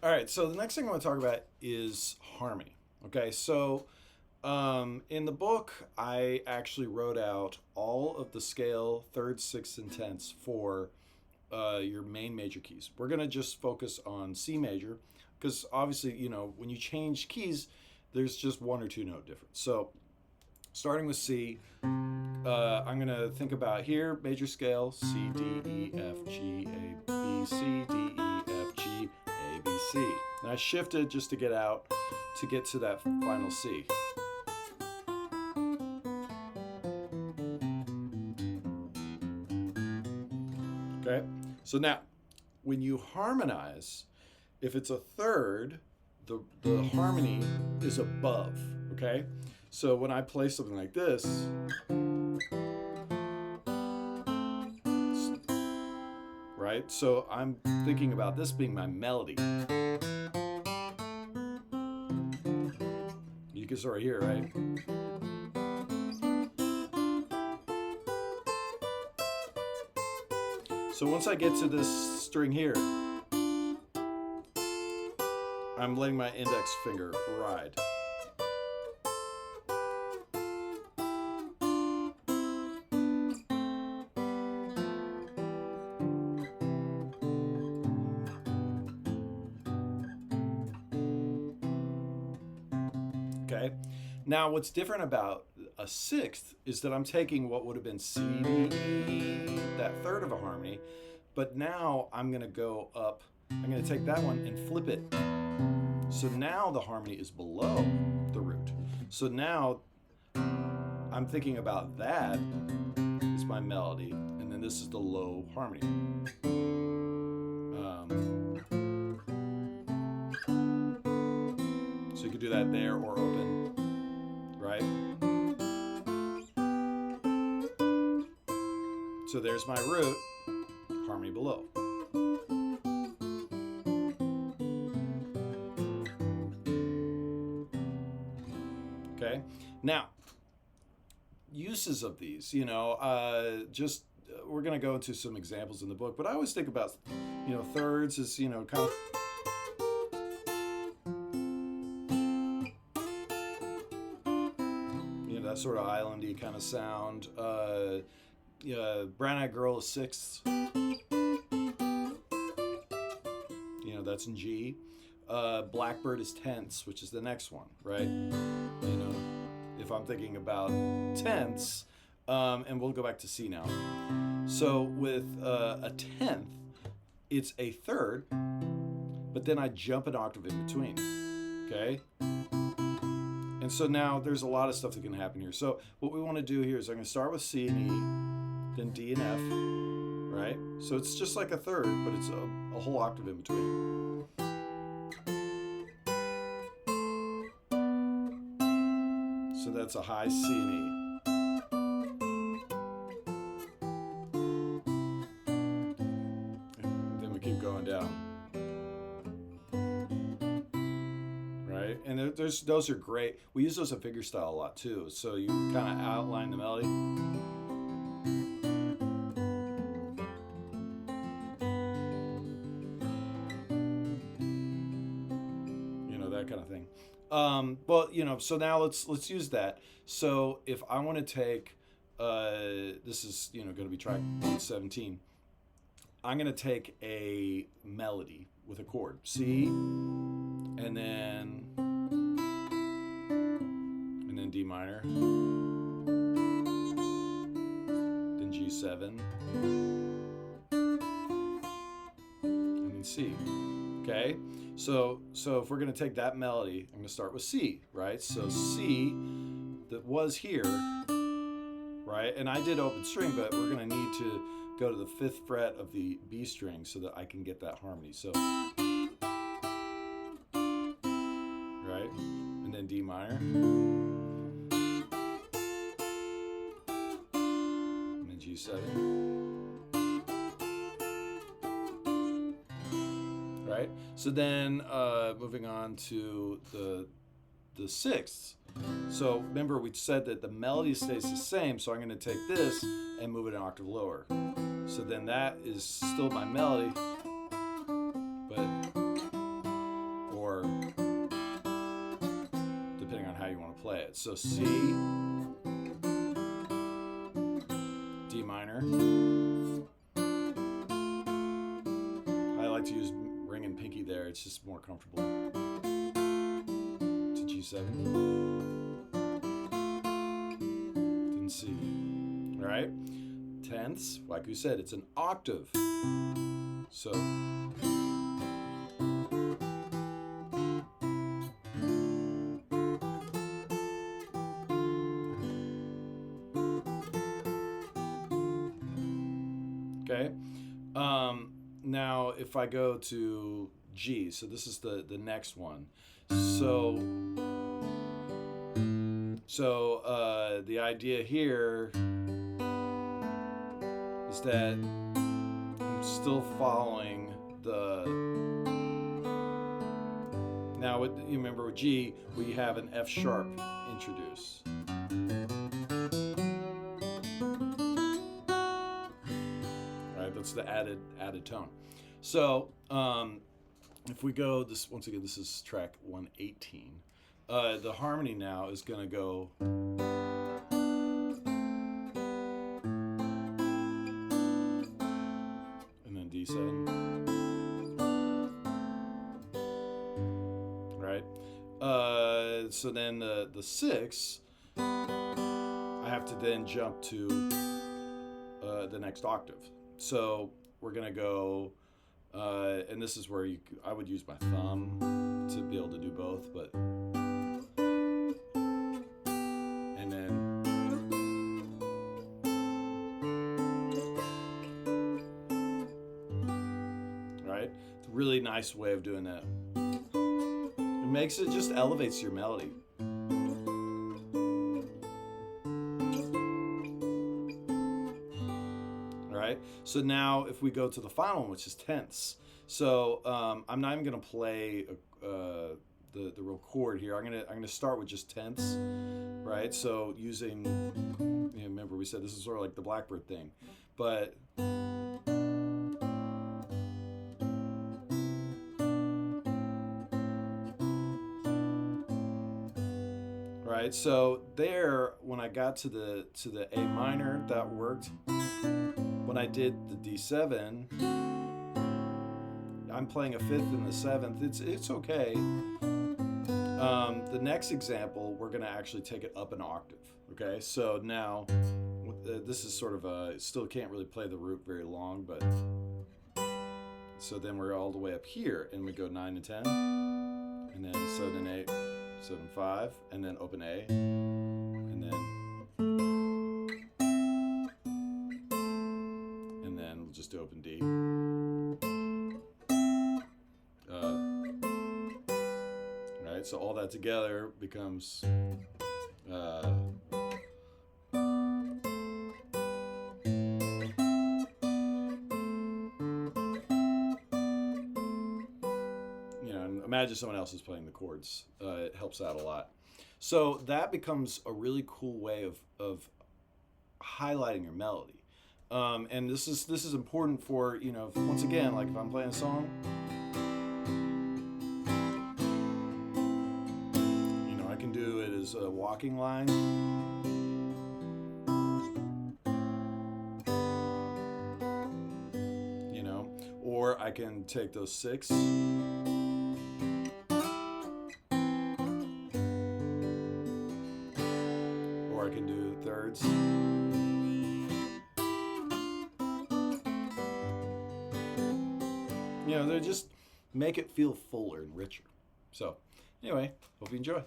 All right, so the next thing I want to talk about is harmony. Okay, so in the book, I actually wrote out all of the scale thirds, sixths, and tenths for your main major keys. We're going to just focus on C major because obviously, when you change keys, there's just one or two note difference. So starting with C, I'm going to think about here major scale C, D, E, F, G, A, B, C, D, E, F, G, A, B, C. And I shifted just to get out to get to that final C. Okay? So now, when you harmonize, if it's a third, the harmony is above. Okay? So when I play something like this, right? So I'm thinking about this being my melody. You can sort of hear, right? So once I get to this string here, I'm letting my index finger ride. Okay? Now, what's different about a sixth is that I'm taking what would have been C, D, E, that third of a harmony, but now I'm going to go up. I'm going to take that one and flip it. So now the harmony is below the root. So now I'm thinking about that is my melody, and then this is the low harmony. So you could do that there or open, right? So there's my root, harmony below. Okay, now uses of these, just we're going to go into some examples in the book, but I always think about, thirds as, kind of. That sort of islandy kind of sound. Brown Eyed Girl is sixths. That's in G. Blackbird is tenths, which is the next one, right? If I'm thinking about tenths, and we'll go back to C now. So with a tenth, it's a third, but then I jump an octave in between. Okay? And so now there's a lot of stuff that can happen here. So what we want to do here is I'm going to start with C and E, then D and F, right? So it's just like a third, but it's a whole octave in between. So that's a high C and E. And then we keep going down. Right? And those are great. We use those in figure style a lot too. So you kind of outline the melody. That kind of thing. So now let's use that. So if I want to take, this is going to be track 17. I'm going to take a melody with a chord, C, and then D minor, then G7, and then C. Okay. So if we're going to take that melody, I'm going to start with C, right? So C that was here, right? And I did open string, but we're going to need to go to the 5th fret of the B string so that I can get that harmony. So, right? And then D minor. And then G7. Right? So then moving on to the sixths. So remember we said that the melody stays the same, so I'm going to take this and move it an octave lower. So then that is still my melody, but it. So C, D minor. I like to use ring and pinky there. It's just more comfortable. To G7. Then C. All right. Tenths, like we said, it's an octave. So. Okay. Now, if I go to G, so this is the next one. So the idea here is that I'm still following the. Now, you remember with G, we have an F sharp introduced. That's the added tone. So if we go this once again, this is track 118. The harmony now is going to go. And then D7. Right. So then the 6, I have to then jump to the next octave. So we're gonna go, and this is where I would use my thumb to be able to do both, but and then right, it's a really nice way of doing that. It makes it just elevates your melody. So now if we go to the final one, which is tenths. So I'm not even gonna play the real chord here. I'm gonna start with just tenths, right? So using, remember we said this is sort of like the Blackbird thing, but right. So there, when I got to the A minor, that worked. When I did the D7, I'm playing a 5th and the 7th. It's okay. The next example, we're going to actually take it up an octave. Okay, so now this is sort of still can't really play the root very long, but so then we're all the way up here, and we go 9 and 10, and then 7 and 8, 7 and 5, and then open A, and then. Just to open D. Right, so all that together becomes imagine someone else is playing the chords. It helps out a lot. So that becomes a really cool way of highlighting your melody. And this is important for, once again, like if I'm playing a song, I can do it as a walking line. Or I can take those 6. Or I can do thirds. They just make it feel fuller and richer. So, anyway, hope you enjoy.